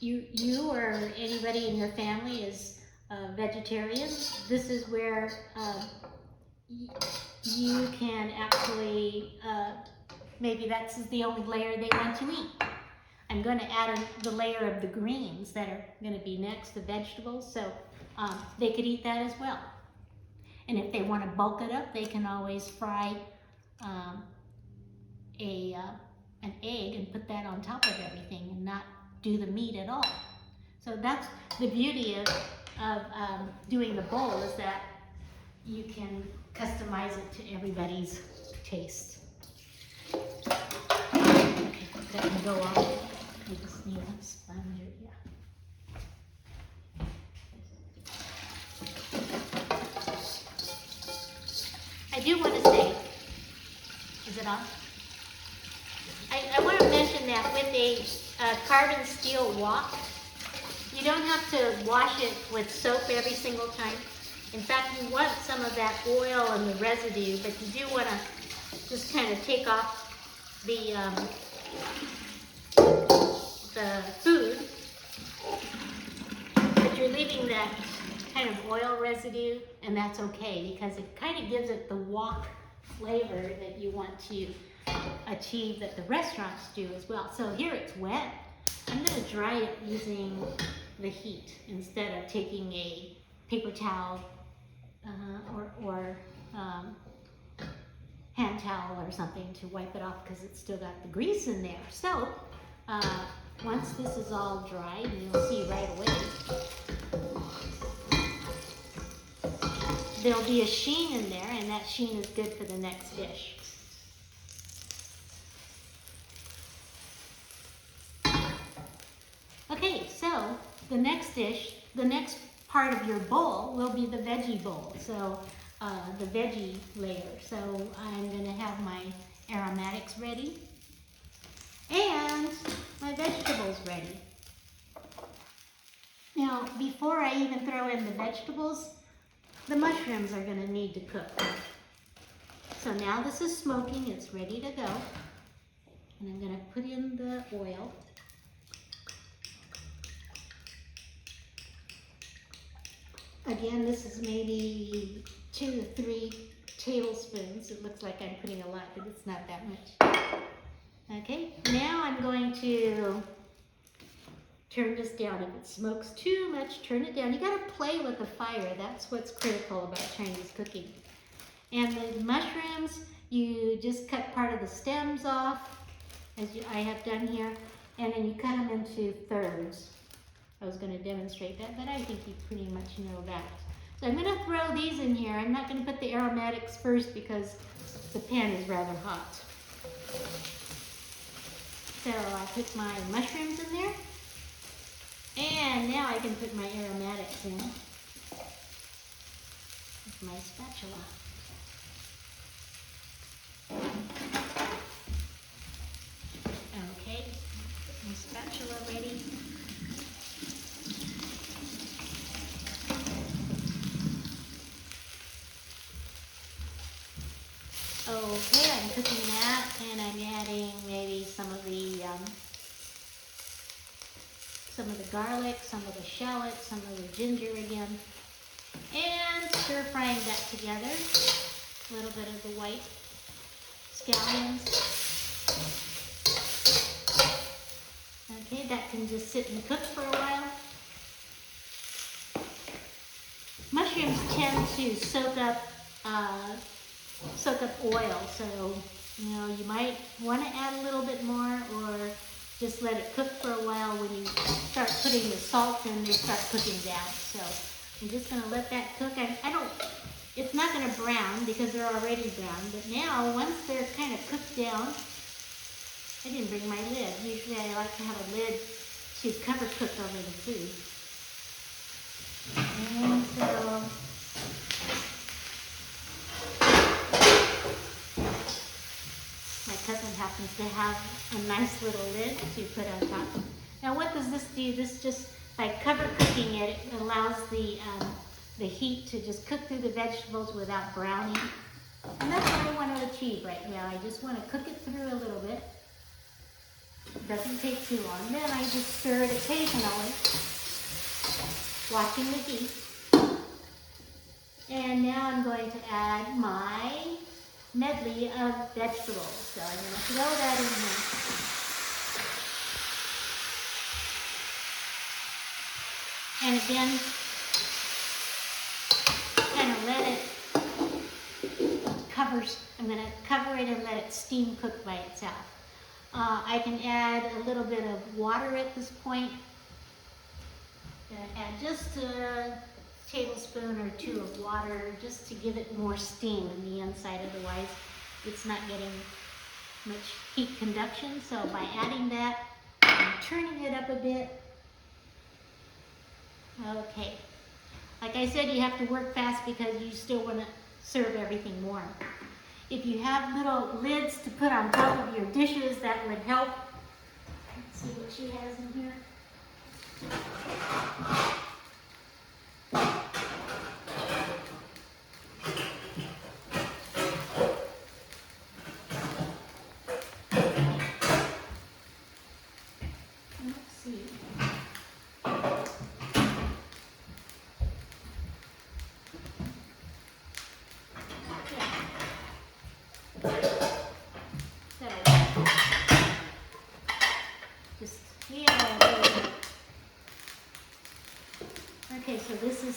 you or anybody in your family is vegetarian, this is where you can actually, maybe that's the only layer they want to eat. I'm going to add the layer of the greens that are going to be next, the vegetables, so they could eat that as well. And if they want to bulk it up, they can always fry an egg and put that on top of everything and not do the meat at all. So that's the beauty of doing the bowl, is that you can customize it to everybody's taste. Okay, that can go on. We just need a sponge here. I do want to say, is it on? I want to mention that with a carbon steel wok, you don't have to wash it with soap every single time. In fact, you want some of that oil and the residue, but you do want to just kind of take off the food, but you're leaving that kind of oil residue, and that's okay because it kind of gives it the wok flavor that you want to achieve that the restaurants do as well. So here it's wet. I'm going to dry it using the heat instead of taking a paper towel or hand towel or something to wipe it off because it's still got the grease in there. So once this is all dry, you'll see right away, there'll be a sheen in there, and that sheen is good for the next dish. Okay, so the next dish, the next part of your bowl will be the veggie bowl. So the veggie layer. So I'm going to have my aromatics ready and my vegetables ready. Now, before I even throw in the vegetables, the mushrooms are going to need to cook. So now this is smoking, it's ready to go. And I'm going to put in the oil. Again, this is maybe 2 to 3 tablespoons. It looks like I'm putting a lot, but it's not that much. Okay, now I'm going to turn this down. If it smokes too much, turn it down. You gotta play with the fire. That's what's critical about Chinese cooking. And the mushrooms, you just cut part of the stems off, as I have done here, and then you cut them into thirds. I was going to demonstrate that, but I think you pretty much know that. So I'm going to throw these in here. I'm not going to put the aromatics first because the pan is rather hot. So I put my mushrooms in there. And now I can put my aromatics in with my spatula. Okay, my spatula ready. Okay, I'm cooking that, and I'm adding maybe some of the garlic, some of the shallot, some of the ginger again, and stir frying that together. A little bit of the white scallions. Okay, that can just sit and cook for a while. Mushrooms tend to soak up oil, so you might want to add a little bit more, or just let it cook for a while. When you start putting the salt in, they start cooking down. So I'm just going to let that cook. It's not going to brown because they're already brown, but now once they're kind of cooked down, I didn't bring my lid. Usually I like to have a lid to cover cook over the food. And so my cousin happens to have a nice little lid to put on top. Now what does this do? This just, by cover cooking it, it allows the heat to just cook through the vegetables without browning. And that's what I want to achieve right now. I just want to cook it through a little bit. It doesn't take too long. Then I just stir it occasionally, watching the heat. And now I'm going to add my medley of vegetables. So I'm going to throw that in here. And again, kind of let it I'm going to cover it and let it steam cook by itself. I can add a little bit of water at this point. I'm going to add just a tablespoon or 2 of water just to give it more steam in the inside, otherwise it's not getting much heat conduction. So by adding that, I'm turning it up a bit. Okay, like I said, you have to work fast because you still want to serve everything warm. If you have little lids to put on top of your dishes, that would help. Let's see what she has in here.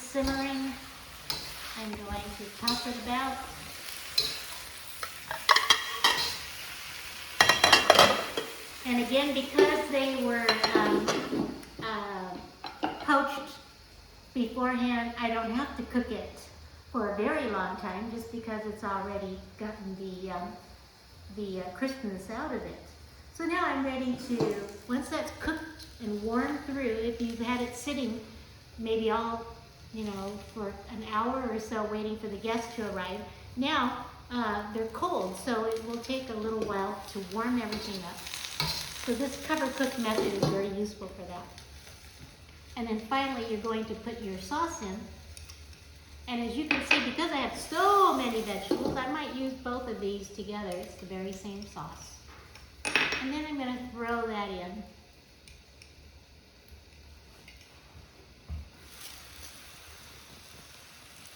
simmering, I'm going to toss it about. And again, because they were poached beforehand, I don't have to cook it for a very long time just because it's already gotten the crispness out of it. So now I'm ready to, once that's cooked and warmed through, if you've had it sitting maybe all, for an hour or so waiting for the guests to arrive, now they're cold, so it will take a little while to warm everything up. So this cover cook method is very useful for that. And then finally you're going to put your sauce in. And as you can see, because I have so many vegetables, I might use both of these together. It's the very same sauce. And then I'm going to throw that in.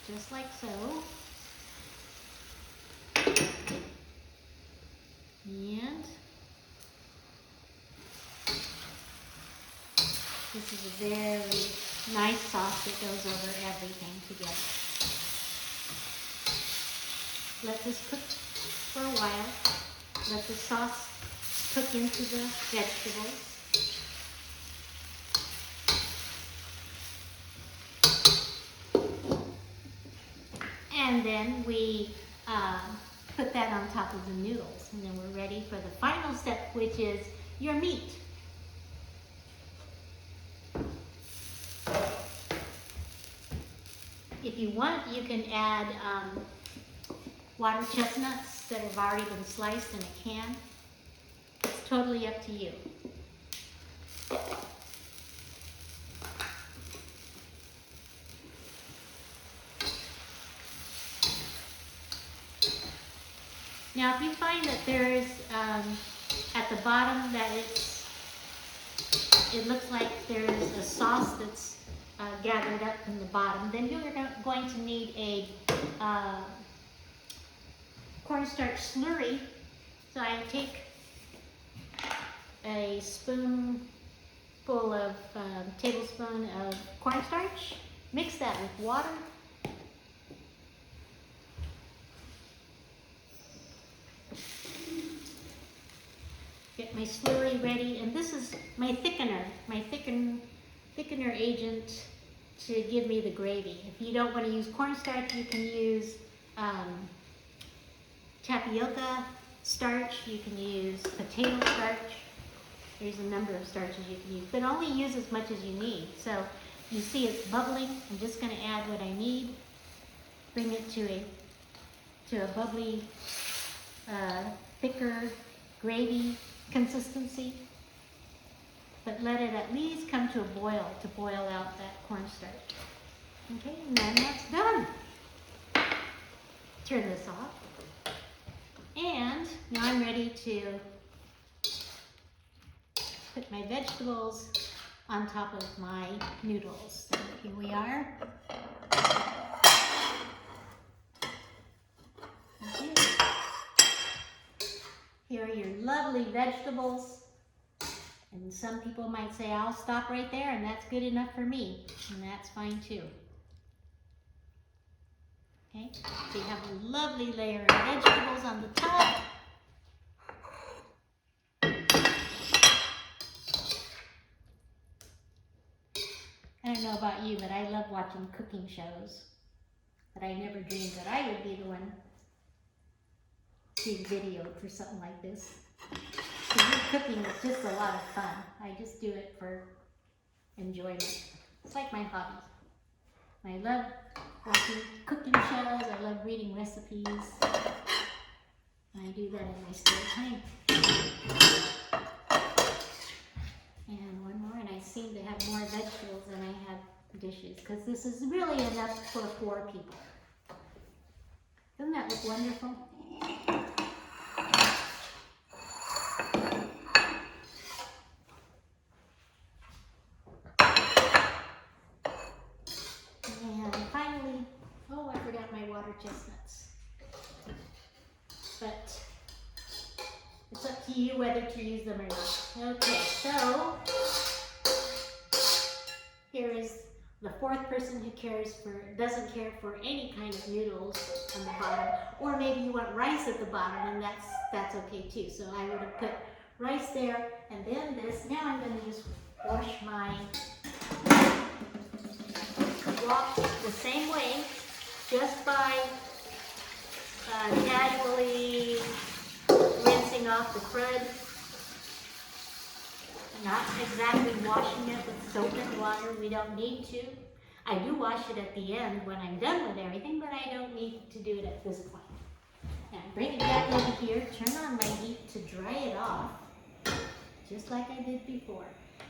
Just like so. And this is a very nice sauce that goes over everything together. Let this cook for a while. Let the sauce cook into the vegetables. And then we put that on top of the noodles. And then we're ready for the final step, which is your meat. If you want, you can add water chestnuts that have already been sliced in a can. It's totally up to you. Now, if you find that there's at the bottom that it looks like there's a sauce that's gathered up in the bottom, then you're going to need a cornstarch slurry. So I take a tablespoon of cornstarch, mix that with water. Get my slurry ready, and this is my thickener agent to give me the gravy. If you don't want to use cornstarch, you can use tapioca starch, you can use potato starch. There's a number of starches you can use, but only use as much as you need. So you see it's bubbling. I'm just going to add what I need. Bring it to a bubbly, thicker gravy consistency, but let it at least come to a boil to boil out that cornstarch. Okay, and then that's done. Turn this off. And now I'm ready to put my vegetables on top of my noodles. So here we are. Okay. Here are your lovely vegetables. And some people might say, I'll stop right there and that's good enough for me. And that's fine too. Okay, so you have a lovely layer of vegetables on the top. I don't know about you, but I love watching cooking shows. But I never dreamed that I would be the one being videoed for something like this. So cooking is just a lot of fun. I just do it for enjoyment. It's like my hobby. I love watching cooking shows. I love reading recipes. I do that in my spare time. And one more, and I seem to have more vegetables than I have dishes, because this is really enough for 4 people. Doesn't that look wonderful? And finally, oh, I forgot my water chestnuts. But it's up to you whether to use them or not. Okay, so here is the fourth person who doesn't care for any kind of noodles on the bottom, or maybe you want rice at the bottom, and that's okay too. So I would have put rice there, and then this. Now I'm going to just wash my wok the same way, just by casually rinsing off the crud. Not exactly washing it with soap and water. We don't need to. I do wash it at the end when I'm done with everything, but I don't need to do it at this point. Now bring it back over here, turn on my heat to dry it off, just like I did before.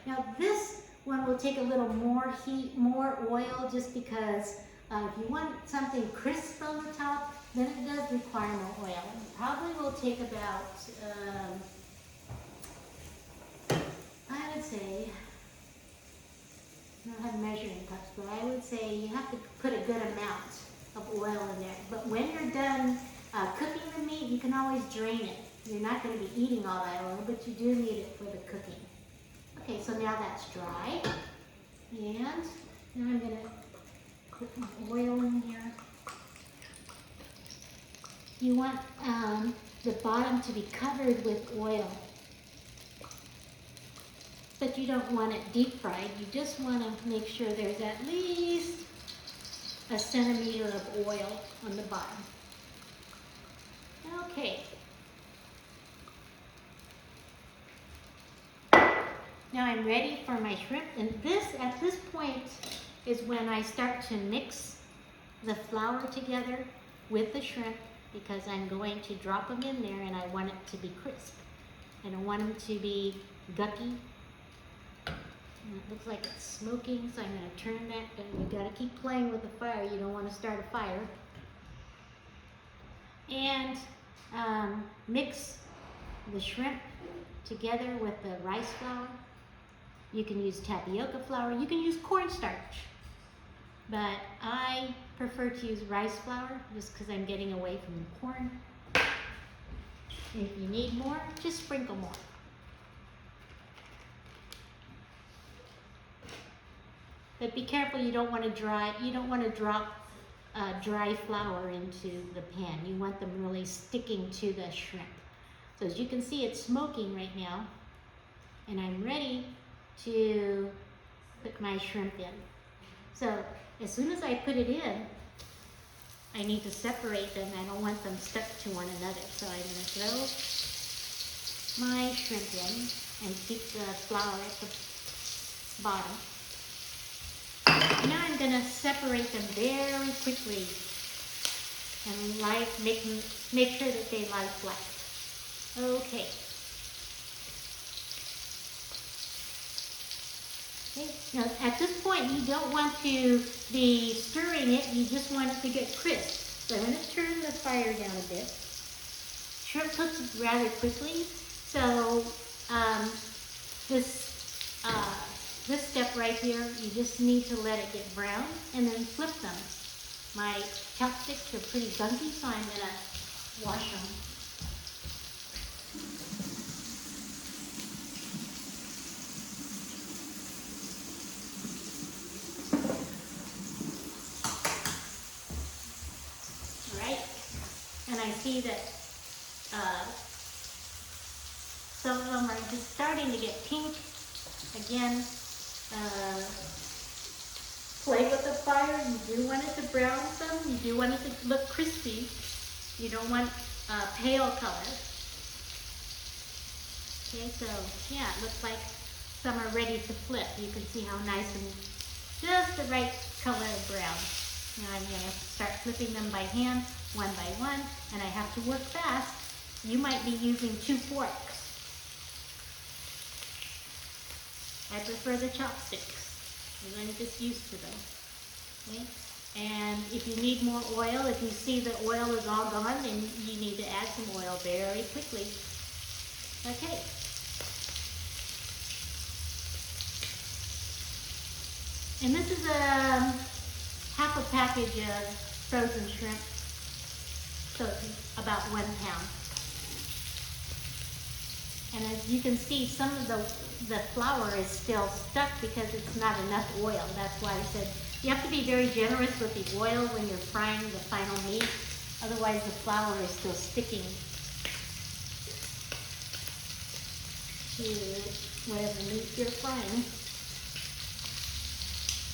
Now this one will take a little more heat, more oil, just because if you want something crisp on the top, then it does require more oil. It probably will take about I would say, I don't have measuring cups, but I would say you have to put a good amount of oil in there. But when you're done cooking the meat, you can always drain it. You're not going to be eating all that oil, but you do need it for the cooking. Okay, so now that's dry. And now I'm going to put my oil in here. You want the bottom to be covered with oil. But you don't want it deep fried. You just want to make sure there's at least a centimeter of oil on the bottom. Okay. Now I'm ready for my shrimp, and at this point is when I start to mix the flour together with the shrimp, because I'm going to drop them in there and I want it to be crisp. I don't want them to be gucky. And it looks like it's smoking, so I'm going to turn that, and you got to keep playing with the fire. You don't want to start a fire. And mix the shrimp together with the rice flour. You can use tapioca flour. You can use cornstarch. But I prefer to use rice flour just because I'm getting away from the corn. If you need more, just sprinkle more. But be careful, you don't want to drop dry flour into the pan. You want them really sticking to the shrimp. So as you can see, it's smoking right now, and I'm ready to put my shrimp in. So as soon as I put it in, I need to separate them. I don't want them stuck to one another. So I'm going to throw my shrimp in and keep the flour at the bottom. Now I'm going to separate them very quickly and make sure that they lie flat. Okay. Now at this point you don't want to be stirring it, you just want it to get crisp. So I'm going to turn the fire down a bit. Shrimp cooks rather quickly, so this step right here, you just need to let it get brown and then flip them. My chopsticks are pretty gunky, so I'm going to wash them. Alright, and I see that some of them are just starting to get pink. Again, play with the fire. You do want it to brown some. You do want it to look crispy. You don't want pale color. Okay, so yeah, it looks like some are ready to flip. You can see how nice and just the right color of brown. Now I'm going to start flipping them by hand, one by one, and I have to work fast. You might be using 2 forks. I prefer the chopsticks. I'm just used to them. Okay? And if you need more oil, if you see the oil is all gone, then you need to add some oil very quickly. Okay. And this is half a package of frozen shrimp. So it's about 1 pound. And as you can see, some of the flour is still stuck because it's not enough oil. That's why I said You have to be very generous with the oil when you're frying the final meat. Otherwise the flour is still sticking to whatever meat you're frying.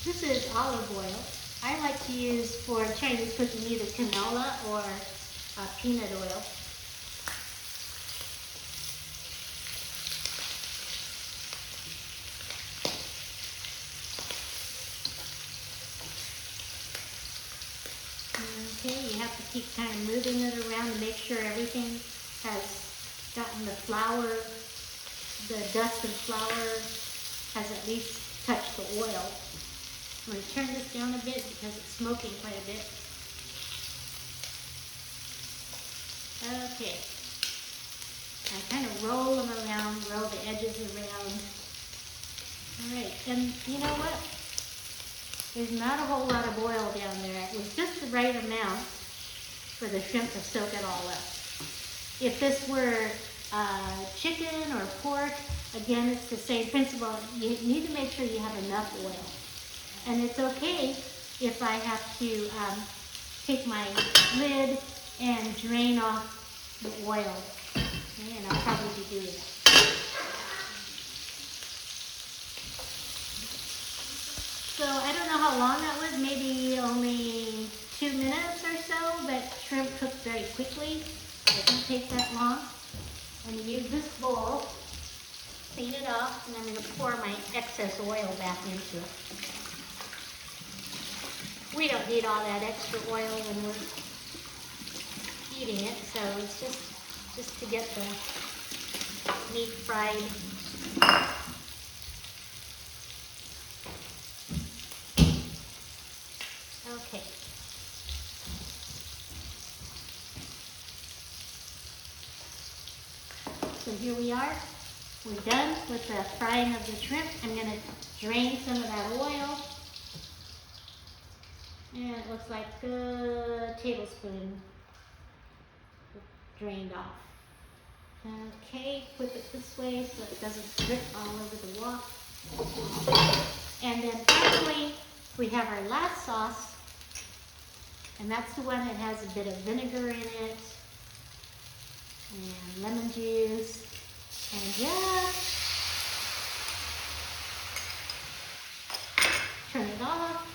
This is olive oil. I like to use for Chinese cooking either canola or peanut oil. Okay, you have to keep kind of moving it around to make sure everything has gotten the flour, the dust of flour has at least touched the oil. I'm going to turn this down a bit because it's smoking quite a bit. Okay. I kind of roll them around, roll the edges around. Alright, and you know what? There's not a whole lot of oil down there. It was just the right amount for the shrimp to soak it all up. If this were chicken or pork, again, it's the same principle. You need to make sure you have enough oil. And it's okay if I have to take my lid and drain off the oil. Okay, and I'll probably be doing that. So I don't know how long that was, maybe only 2 minutes or so, but shrimp cooked very quickly. It doesn't take that long. I'm going to use this bowl, clean it off, and I'm going to pour my excess oil back into it. We don't need all that extra oil when we're eating it, so it's just to get the meat fried. Okay. So here we are. We're done with the frying of the shrimp. I'm going to drain some of that oil. And it looks like a tablespoon drained off. Okay, flip it this way so it doesn't drip all over the wok. And then finally, we have our last sauce. And that's the one that has a bit of vinegar in it. And lemon juice. And just turn it off.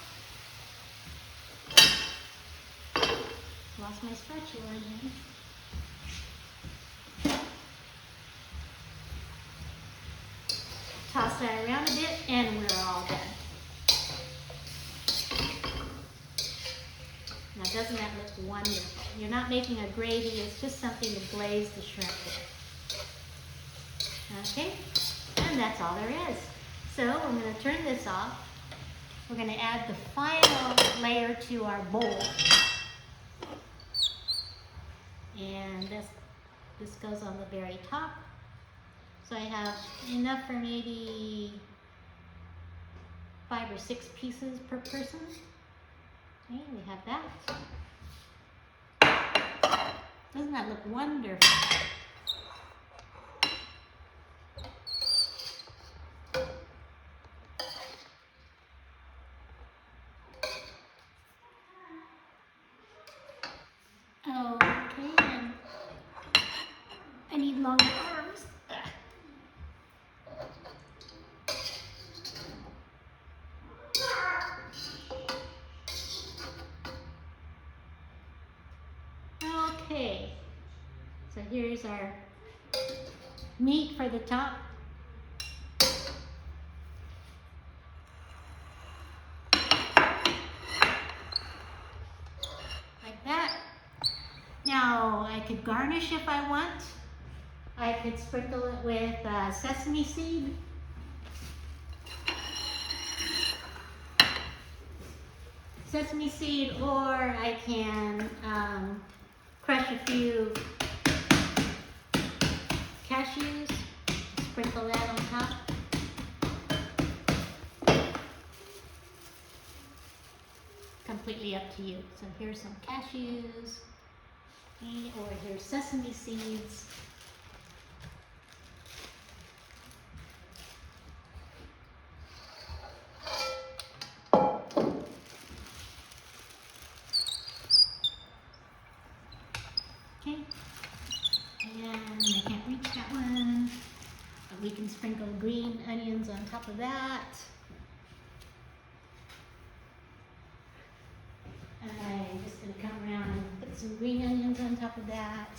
Lost my spatula again. Toss that around a bit and we're all done. Now doesn't that look wonderful? You're not making a gravy, it's just something to glaze the shrimp with. Okay, and that's all there is. So I'm going to turn this off. We're going to add the final layer to our bowl. And this goes on the very top. So I have enough for maybe 5 or 6 pieces per person. Okay, we have that. Doesn't that look wonderful? Okay, and I need longer arms. Okay, so here's our meat for the top. Like that. Now I could garnish if I want. I could sprinkle it with sesame seed. Sesame seed, or I can crush a few cashews, sprinkle that on top. Completely up to you. So here's some cashews, or here's sesame seeds. we can sprinkle green onions on top of that. And I'm just going to come around and put some green onions on top of that.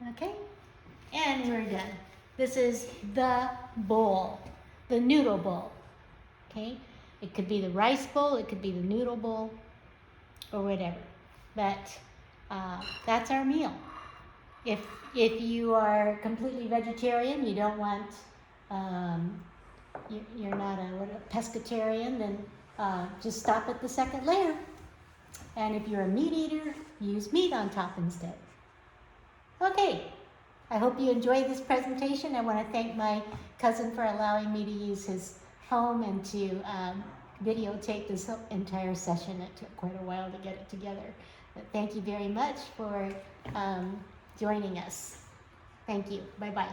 Okay, and we're done. This is the bowl, the noodle bowl. Okay, it could be the rice bowl, it could be the noodle bowl, or whatever. But that's our meal. If you are completely vegetarian, you don't want, you're not a pescatarian, then just stop at the second layer. And if you're a meat eater, use meat on top instead. Okay, I hope you enjoyed this presentation. I want to thank my cousin for allowing me to use his home and to videotape this entire session. It took quite a while to get it together. But thank you very much for joining us. Thank you. Bye-bye.